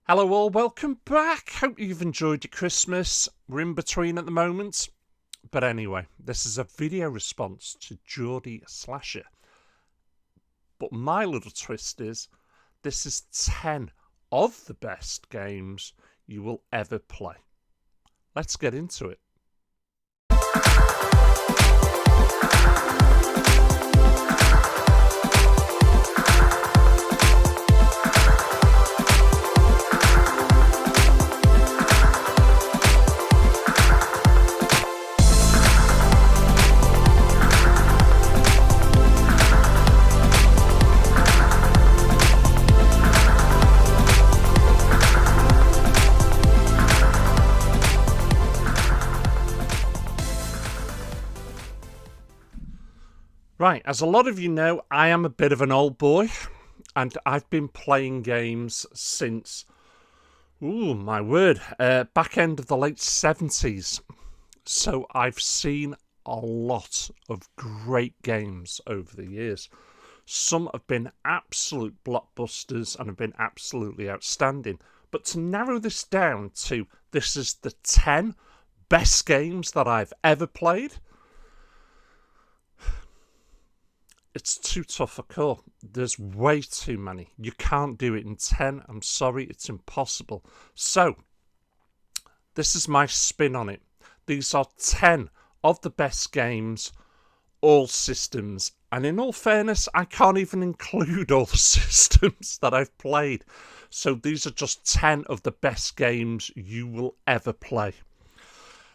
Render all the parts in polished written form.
Hello all, welcome back. Hope you've enjoyed your Christmas. We're in between at the moment. But anyway, this is a video response to Geordie Slasher. But my little twist is, this is 10 of the best games you will ever play. Let's get into it. Right, as a lot of you know, I am a bit of an old boy, and I've been playing games since, my word, back end of the late 70s. So I've seen a lot of great games over the years. Some have been absolute blockbusters and have been absolutely outstanding. But to narrow this down to, this is the 10 best games that I've ever played, it's too tough a call. There's way too many. You can't do it in 10. I'm sorry, it's impossible. So, this is my spin on it. These are 10 of the best games, all systems. And in all fairness, I can't even include all the systems that I've played. So these are just 10 of the best games you will ever play.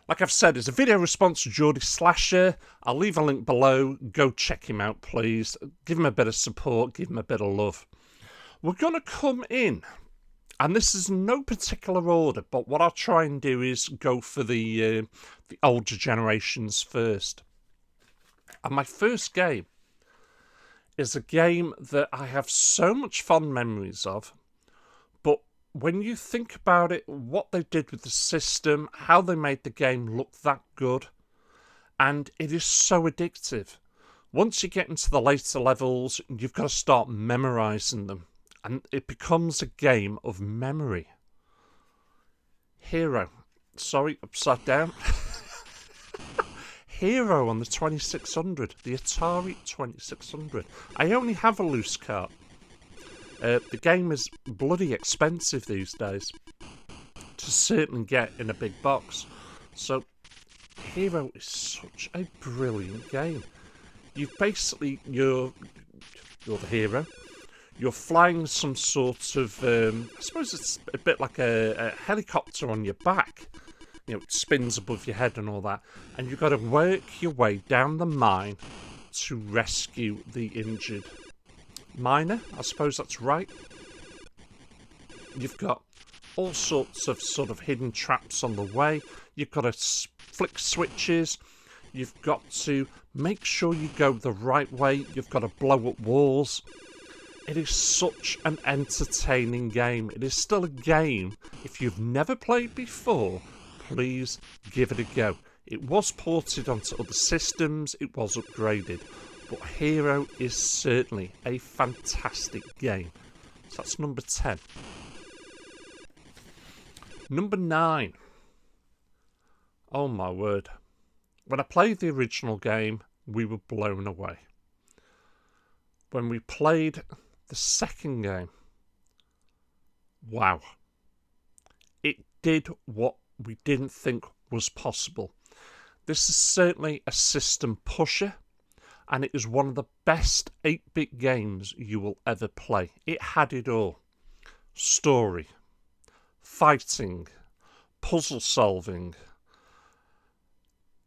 Like I've said, it's a video response to Geordie Slasher. I'll leave a link below. Go check him out, please. Give him a bit of support. Give him a bit of love. We're going to come in, and this is no particular order, but what I'll try and do is go for the older generations first. And my first game is a game that I have so much fond memories of, but when you think about it, what they did with the system, how they made the game look that good, and it is so addictive. Once you get into the later levels, you've got to start memorising them, and it becomes a game of memory. Hero. Sorry, upside down. Hero on the 2600, the Atari 2600. I only have a loose cart. The game is bloody expensive these days to certainly get in a big box. So, Hero is such a brilliant game. You're the hero. You're flying some sort of, I suppose it's a bit like a helicopter on your back. You know, it spins above your head and all that. And you've got to work your way down the mine to rescue the injured miner, I suppose that's right. You've got all sorts of hidden traps on the way. You've got to flick switches. You've got to make sure you go the right way. You've got to blow up walls. It is such an entertaining game. It is still a game. If you've never played before, please give it a go. It was ported onto other systems. It was upgraded. But Hero is certainly a fantastic game. So that's number 10. Number 9. Oh my word. When I played the original game, we were blown away. When we played the second game, wow. It did what we didn't think was possible. This is certainly a system pusher. And it is one of the best 8-bit games you will ever play. It had it all. Story, fighting, puzzle solving.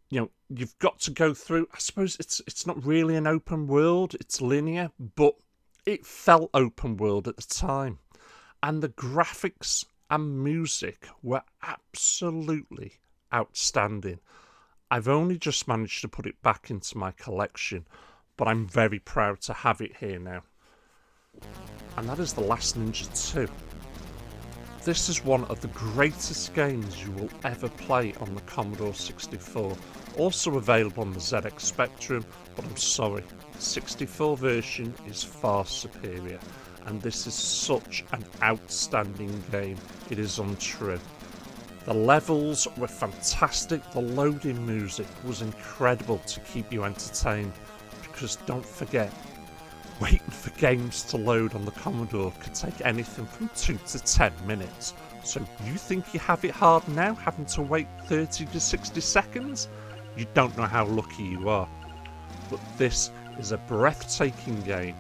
You know, you've got to go through, I suppose it's not really an open world, it's linear, but it felt open world at the time. And the graphics and music were absolutely outstanding. I've only just managed to put it back into my collection, but I'm very proud to have it here now. And that is The Last Ninja 2. This is one of the greatest games you will ever play on the Commodore 64. Also available on the ZX Spectrum, but I'm sorry, the 64 version is far superior. and this is such an outstanding game. It is untrue. The levels were fantastic, the loading music was incredible to keep you entertained, because don't forget, waiting for games to load on the Commodore could take anything from 2 to 10 minutes. So you think you have it hard now, having to wait 30 to 60 seconds? You don't know how lucky you are. But this is a breathtaking game.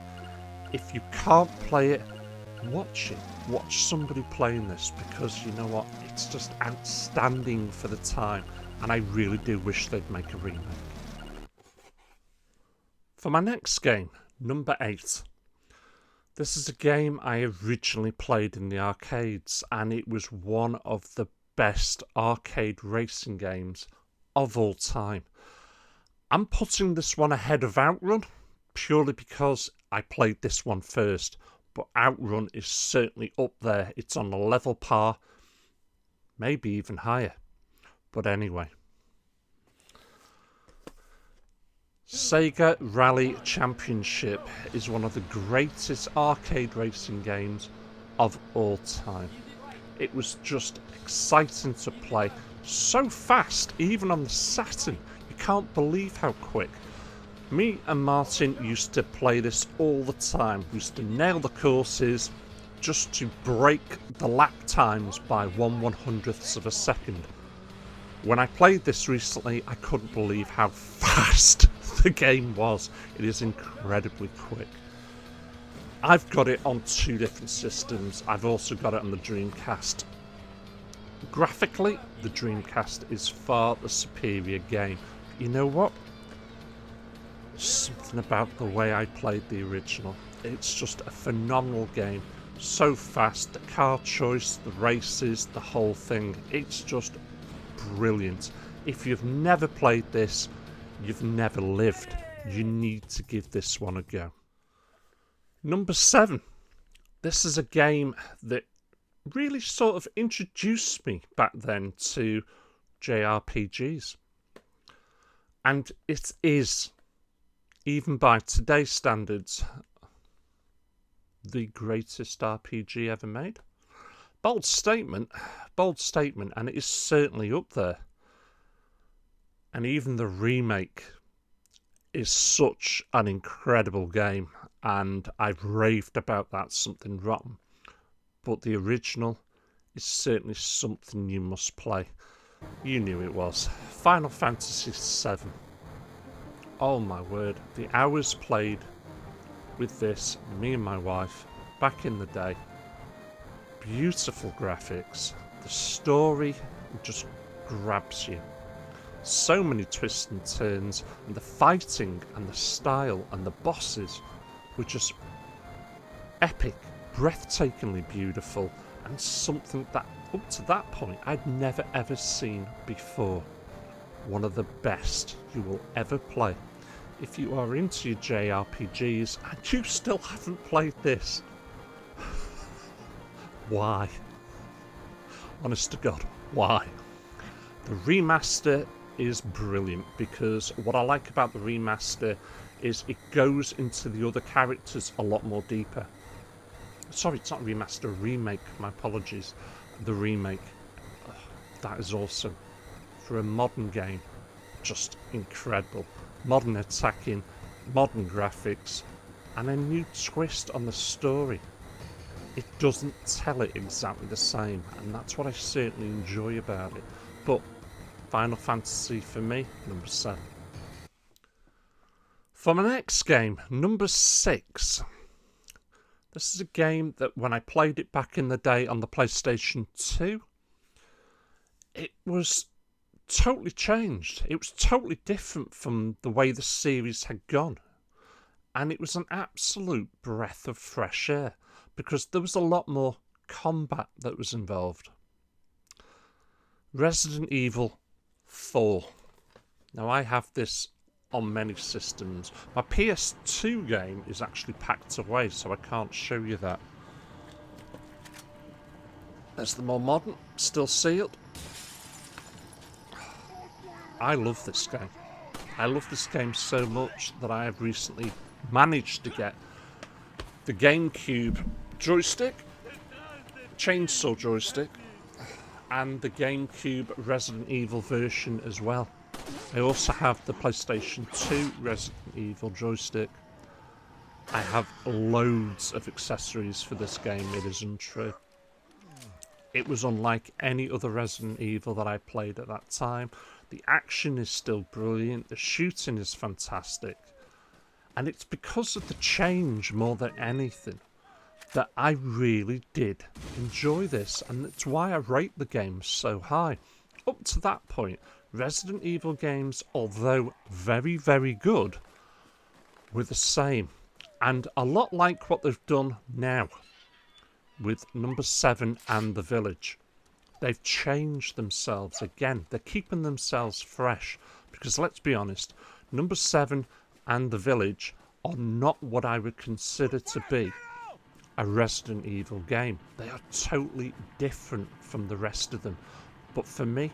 If you can't play it, watch it. Watch somebody playing this, because you know what? It's just outstanding for the time, and I really do wish they'd make a remake. For my next game, number 8. This is a game I originally played in the arcades, and it was one of the best arcade racing games of all time. I'm putting this one ahead of Outrun, purely because I played this one first, but Outrun is certainly up there. It's on a level par, maybe even higher. But anyway. Sega Rally Championship is one of the greatest arcade racing games of all time. It was just exciting to play. So fast, even on the Saturn. You can't believe how quick. Me and Martin used to play this all the time. We used to nail the courses just to break the lap times by 1/100th of a second. When I played this recently, I couldn't believe how fast the game was. It is incredibly quick. I've got it on 2 different systems. I've also got it on the Dreamcast. Graphically, the Dreamcast is far the superior game. You know what? Something about the way I played the original. It's just a phenomenal game. So fast, the car choice, the races, the whole thing. It's just brilliant. If you've never played this, you've never lived. You need to give this one a go. Number 7. This is a game that really sort of introduced me back then to JRPGs. And it is, even by today's standards, the greatest RPG ever made. Bold statement, and it is certainly up there. And even the remake is such an incredible game, and I've raved about that Something Rotten. But the original is certainly something you must play. You knew it was. Final Fantasy VII. Oh my word, the hours played with this, me and my wife, back in the day. Beautiful graphics. The story just grabs you. So many twists and turns, and the fighting and the style and the bosses were just epic, breathtakingly beautiful, and something that up to that point I'd never ever seen before. One of the best you will ever play. If you are into your JRPGs and you still haven't played this, why? Honest to God, why? The remaster is brilliant, because what I like about the remaster is it goes into the other characters a lot more deeper. Sorry, it's not remaster, remake, my apologies. The remake, that is awesome. For a modern game, just incredible. Modern attacking, modern graphics, and a new twist on the story. It doesn't tell it exactly the same, and that's what I certainly enjoy about it. But Final Fantasy for me, number 7. For my next game, number 6. This is a game that when I played it back in the day on the PlayStation 2, it was totally changed. It was totally different from the way the series had gone. And it was an absolute breath of fresh air, because there was a lot more combat that was involved. Resident Evil 4. Now, I have this on many systems. My PS2 game is actually packed away, so I can't show you that. There's the more modern, still sealed. I love this game. I love this game so much that I have recently managed to get the GameCube joystick, chainsaw joystick, and the GameCube Resident Evil version as well. I also have the PlayStation 2 Resident Evil joystick. I have loads of accessories for this game, it is untrue. It was unlike any other Resident Evil that I played at that time. The action is still brilliant, the shooting is fantastic. And it's because of the change more than anything that I really did enjoy this. And that's why I rate the game so high. Up to that point, Resident Evil games, although very, very good, were the same. And a lot like what they've done now with number 7 and The Village. They've changed themselves again. They're keeping themselves fresh. Because let's be honest, number 7 and The Village are not what I would consider to be a Resident Evil game. They are totally different from the rest of them. But for me,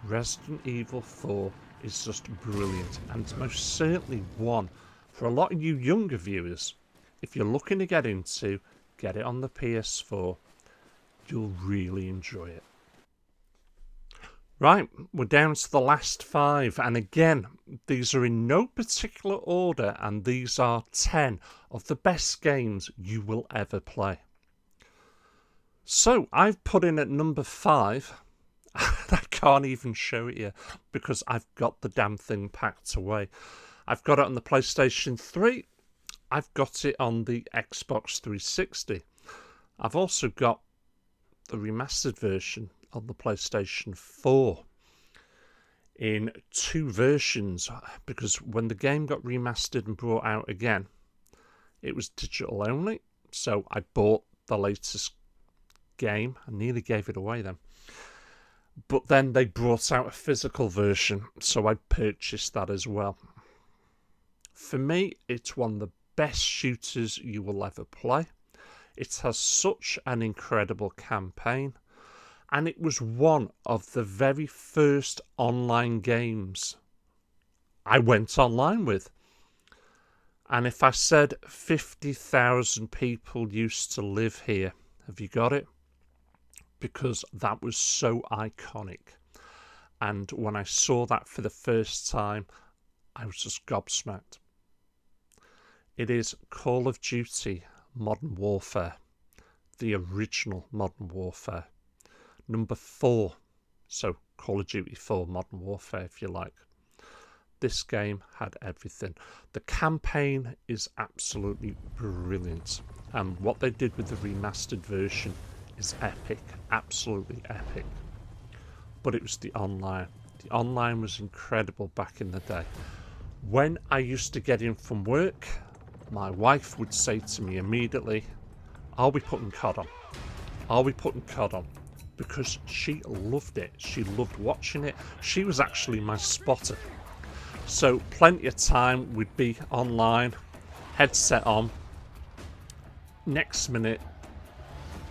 Resident Evil 4 is just brilliant. And it's most certainly one for a lot of you younger viewers. If you're looking to get into, get it on the PS4. You'll really enjoy it. Right, we're down to the last 5, and again, these are in no particular order, and these are 10 of the best games you will ever play. So, I've put in at number 5, I can't even show it you, because I've got the damn thing packed away. I've got it on the PlayStation 3, I've got it on the Xbox 360. I've also got the remastered version on the PlayStation 4 in 2 versions, because when the game got remastered and brought out again, it was digital only, so I bought the latest game. I nearly gave it away then. But then they brought out a physical version, so I purchased that as well. For me, it's one of the best shooters you will ever play. It has such an incredible campaign, and it was one of the very first online games I went online with. And if I said 50,000 people used to live here, have you got it? Because that was so iconic. And when I saw that for the first time, I was just gobsmacked. It is Call of Duty Modern Warfare, the original Modern Warfare. Number 4, so Call of Duty 4 Modern Warfare if you like. This game had everything. The campaign is absolutely brilliant, and what they did with the remastered version is epic, absolutely epic. But it was the online. The online was incredible back in the day. When I used to get in from work, my wife would say to me immediately, "Are we putting COD on? Are we putting COD on?" Because she loved it. She loved watching it. She was actually my spotter. So plenty of time we'd be online, headset on. Next minute,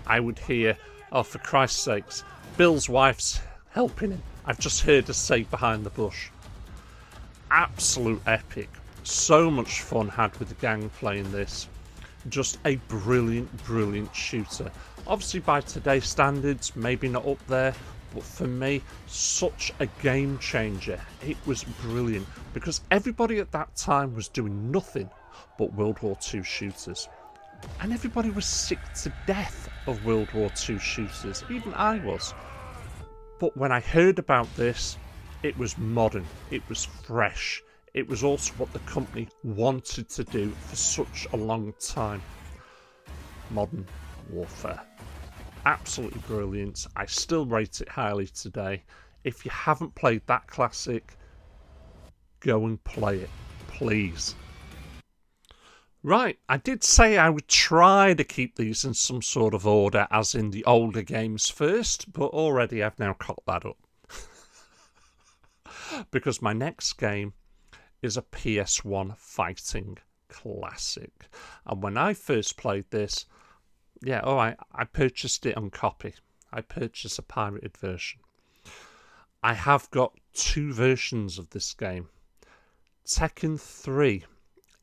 I would hear, "Oh, for Christ's sakes, Bill's wife's helping him. I've just heard her say behind the bush." Absolute epic. So much fun had with the gang playing this. Just a brilliant, brilliant shooter. Obviously by today's standards, maybe not up there, but for me, such a game changer. It was brilliant, because everybody at that time was doing nothing but World War II shooters. And everybody was sick to death of World War II shooters, even I was. But when I heard about this, it was modern, it was fresh. It was also what the company wanted to do for such a long time. Modern Warfare. Absolutely brilliant. I still rate it highly today. If you haven't played that classic, go and play it, please. Right, I did say I would try to keep these in some sort of order, as in the older games first, but already I've now cocked that up. Because my next game is a PS1 fighting classic. And when I first played this, I purchased it on copy. I purchased a pirated version. I have got 2 versions of this game. Tekken 3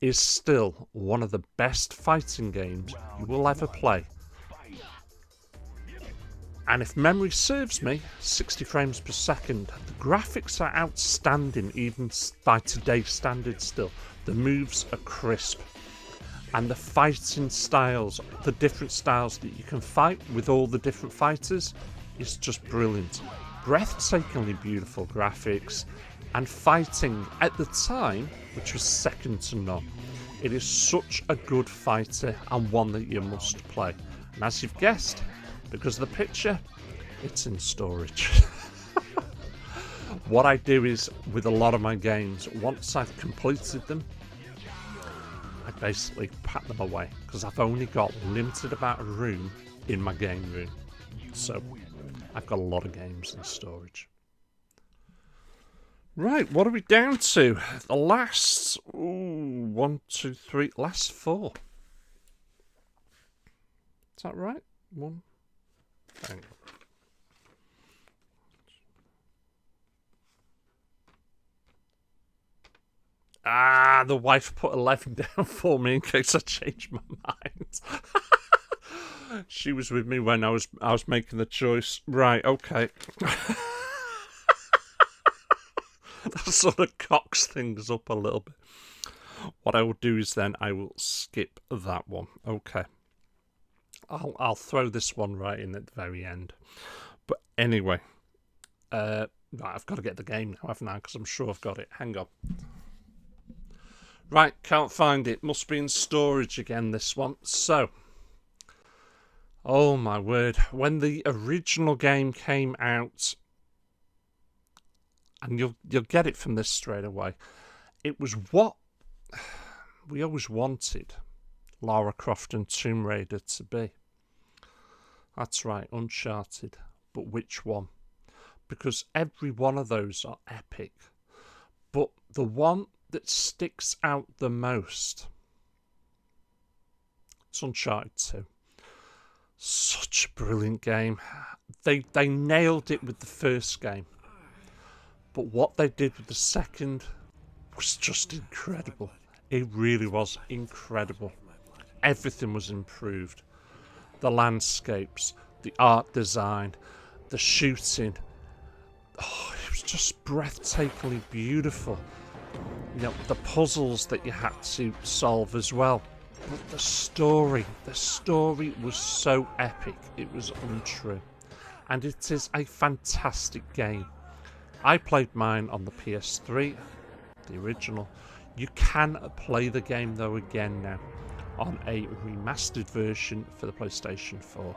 is still one of the best fighting games you will ever play. And if memory serves me, 60 frames per second. The graphics are outstanding even by today's standards still. The moves are crisp. And the fighting styles, the different styles that you can fight with all the different fighters, is just brilliant. Breathtakingly beautiful graphics, and fighting at the time, which was second to none. It is such a good fighter and one that you must play. And as you've guessed, because of the picture, it's in storage. What I do is, with a lot of my games, once I've completed them, I basically pack them away, because I've only got limited amount of room in my game room. So I've got a lot of games in storage. Right, what are we down to? The last, last 4. Is that right? 1. Hang on. The wife put 11 down for me in case I changed my mind. She was with me when I was making the choice. Right, okay. That sort of cocks things up a little bit. What I will do is then I will skip that one. Okay. I'll throw this one right in at the very end. But anyway, right, I've got to get the game now, haven't I? Because I'm sure I've got it. Hang on. Right, can't find it. Must be in storage again, this one. So, oh my word. When the original game came out, and you'll get it from this straight away, it was what we always wanted Lara Croft and Tomb Raider to be. That's right, Uncharted. But which one? Because every one of those are epic. But the one that sticks out the most, it's Uncharted 2. Such a brilliant game. They nailed it with the first game. But what they did with the second was just incredible. It really was incredible. Everything was improved. The landscapes, the art design, the shooting. Oh, it was just breathtakingly beautiful. You know, the puzzles that you had to solve as well. But the story was so epic, it was untrue. And it is a fantastic game. I played mine on the PS3, the original. You can play the game though again now on a remastered version for the PlayStation 4.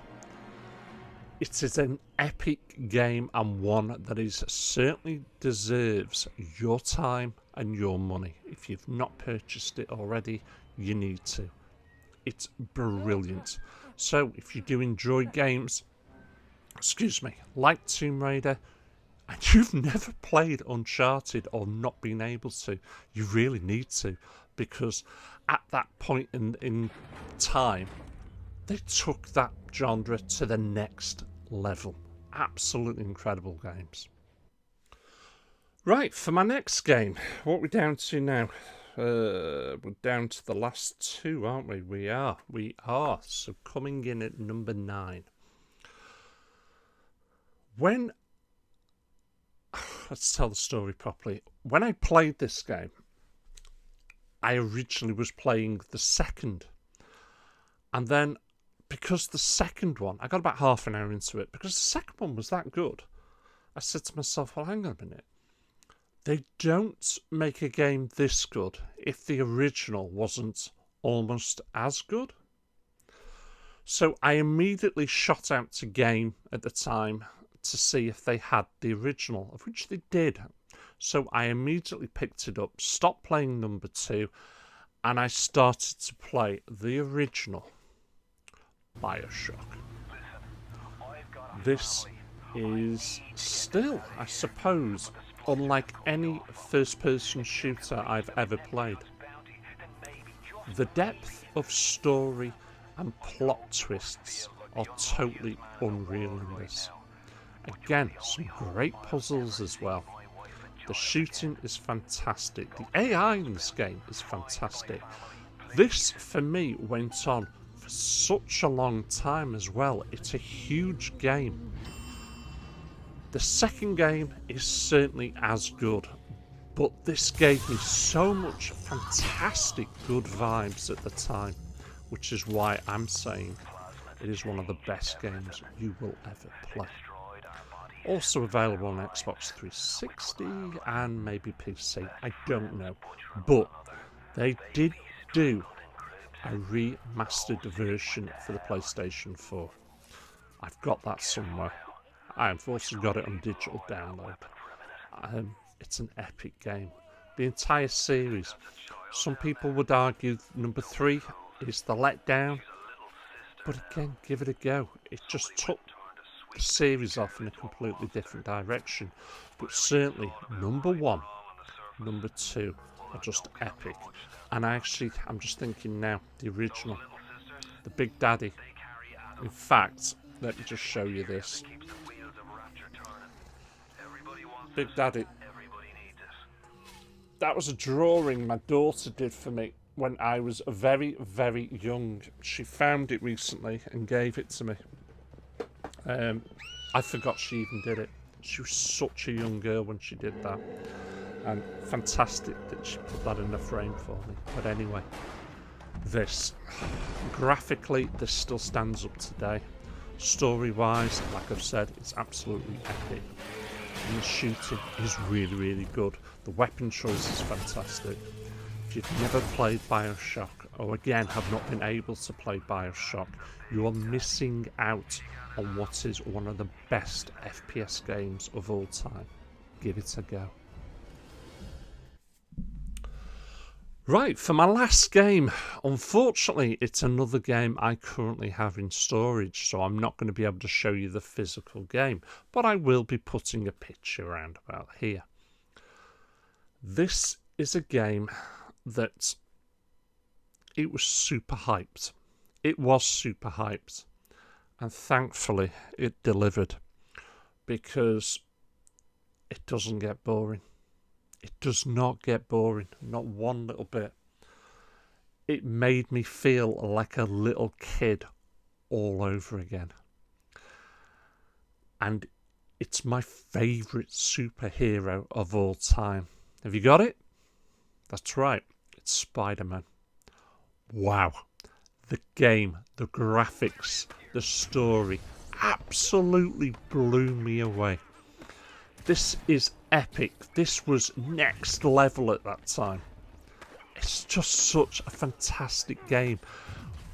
It is an epic game and one that is certainly deserves your time and your money. If you've not purchased it already, you need to. It's brilliant. So if you do enjoy games, like Tomb Raider, and you've never played Uncharted or not been able to, you really need to, because at that point in time, they took that genre to the next level. Absolutely incredible games. Right, for my next game, what are we down to now? We're down to the last 2, aren't we? We are. So coming in at number 9. Let's tell the story properly. When I played this game, I originally was playing the second. And then, because the second one, I got about half an hour into it, because the second one was that good, I said to myself, well, hang on a minute. They don't make a game this good if the original wasn't almost as good. So I immediately shot out to Game at the time to see if they had the original, of which they did. So I immediately picked it up, stopped playing number 2, and I started to play the original Bioshock. This is still, I suppose, unlike any first-person shooter I've ever played. The depth of story and plot twists are totally unreal in this. Again, some great puzzles as well. The shooting is fantastic. The AI in this game is fantastic. This, for me, went on for such a long time as well. It's a huge game. The second game is certainly as good, but this gave me so much fantastic good vibes at the time, which is why I'm saying it is one of the best games you will ever play. Also available on Xbox 360 and maybe PC, I don't know. But they did do a remastered version for the PlayStation 4. I've got that somewhere. I've also got it on digital download. It's an epic game. The entire series. Some people would argue number 3 is the letdown. But again, give it a go. It just took the series off in a completely different direction. But certainly, number 1, number 2 are just epic. And I'm just thinking now, the original, the Big Daddy. In fact, let me just show you this. Big Daddy. That was a drawing my daughter did for me when I was very, very young. She found it recently and gave it to me. I forgot she even did it. She was such a young girl when she did that. And fantastic that she put that in the frame for me. But anyway, this. Graphically, this still stands up today. Story-wise, like I've said, it's absolutely epic. And the shooting is really, really good. The weapon choice is fantastic. If you've never played Bioshock, or again have not been able to play Bioshock, you are missing out on what is one of the best FPS games of all time. Give it a go. Right, for my last game, unfortunately, it's another game I currently have in storage, so I'm not going to be able to show you the physical game, but I will be putting a picture around about here. This is a game that it was super hyped. It was super hyped, and thankfully it delivered, because it doesn't get boring. It does not get boring, not one little bit. It made me feel like a little kid all over again. And it's my favourite superhero of all time. Have you got it? That's right, it's SpiderMan. Wow. The game, the graphics, the story absolutely blew me away. This is epic. This was next level at that time. It's just such a fantastic game.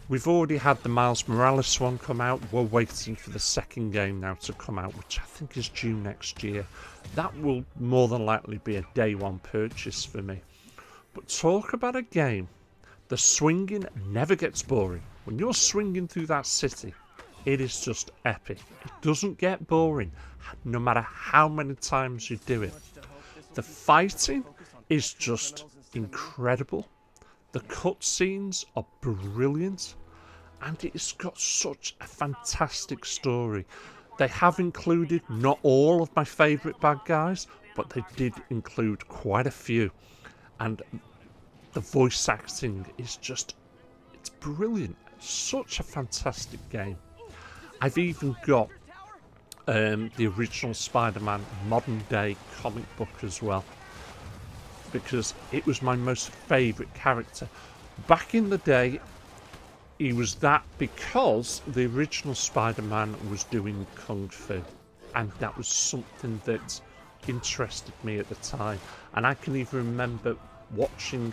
We've already had the Miles Morales one come out. We're waiting for the second game now to come out, which I think is due next year. That will more than likely be a day one purchase for me. But talk about a game. The swinging never gets boring. When you're swinging through that city, it is just epic. It doesn't get boring, no matter how many times you do it. The fighting is just incredible. The cutscenes are brilliant. And it's got such a fantastic story. They have included not all of my favourite bad guys, but they did include quite a few. And the voice acting is just, it's brilliant. Such a fantastic game. I've even got the original Spider-Man modern day comic book as well, because it was my most favourite character. Back in the day, he was that because the original Spider-Man was doing Kung Fu, and that was something that interested me at the time. And I can even remember watching,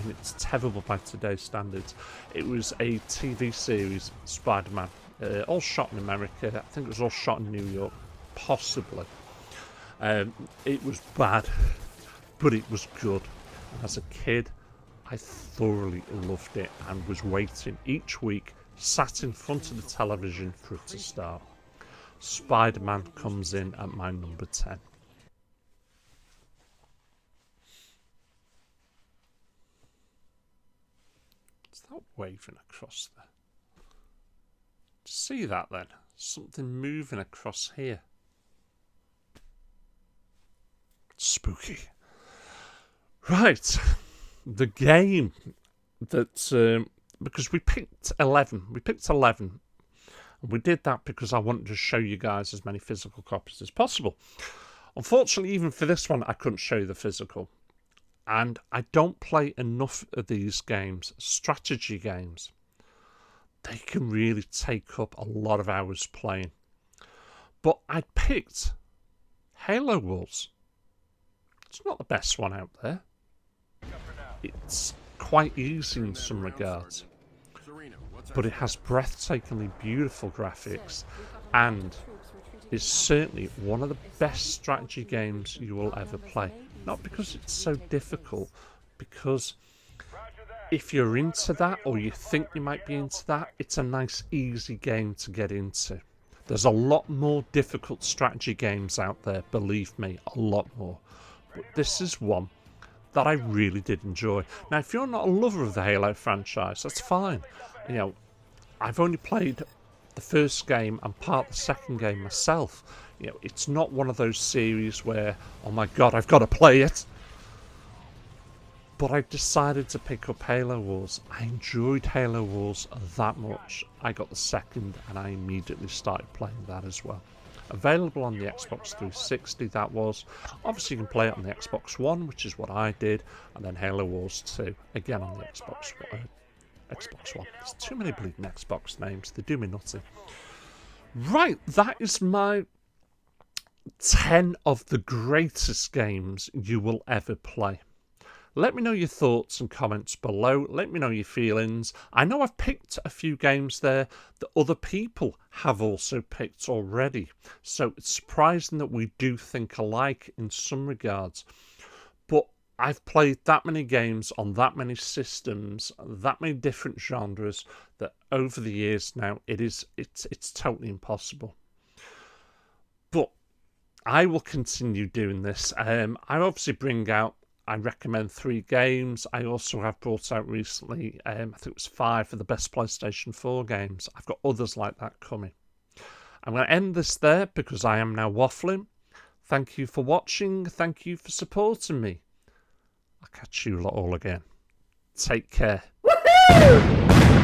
it's terrible by today's standards, it was a TV series, Spider-Man, all shot in America. I think it was all shot in New York, possibly. It was bad, but it was good. And as a kid, I thoroughly loved it and was waiting each week, sat in front of the television for it to start. Spider-Man comes in at my number 10. What's that waving across there? See that then? Something moving across here. Spooky. Right. The game that... because we picked 11. We picked 11. And we did that because I wanted to show you guys as many physical copies as possible. Unfortunately, even for this one, I couldn't show you the physical. And I don't play enough of these games, strategy games. They can really take up a lot of hours playing. But I picked Halo Wars. It's not the best one out there. It's quite easy in some regards. But it has breathtakingly beautiful graphics and is certainly one of the best strategy games you will ever play. Not because it's so difficult, because if you're into that or you think you might be into that, it's a nice easy game to get into. There's a lot more difficult strategy games out there, believe me, a lot more. But this is one that I really did enjoy. Now, if you're not a lover of the Halo franchise, that's fine. You know, I've only played the first game and part of the second game myself. You know, it's not one of those series where, oh my god, I've got to play it. But I decided to pick up Halo Wars. I enjoyed Halo Wars that much. I got the second and I immediately started playing that as well. Available on the Xbox 360, that was. Obviously, you can play it on the Xbox One, which is what I did. And then Halo Wars 2, again on the Xbox One. There's too many bleeding Xbox names. They do me nutty. Right, that is my 10 of the greatest games you will ever play. Let me know your thoughts and comments below. Let me know your feelings. I know I've picked a few games there that other people have also picked already. So it's surprising that we do think alike in some regards. But I've played that many games on that many systems, that many different genres, that over the years now it's totally impossible. But I will continue doing this. I obviously bring out, I recommend 3 games. I also have brought out recently, I think it was 5 for the best PlayStation 4 games. I've got others like that coming. I'm going to end this there because I am now waffling. Thank you for watching. Thank you for supporting me. I'll catch you lot all again. Take care. Woohoo!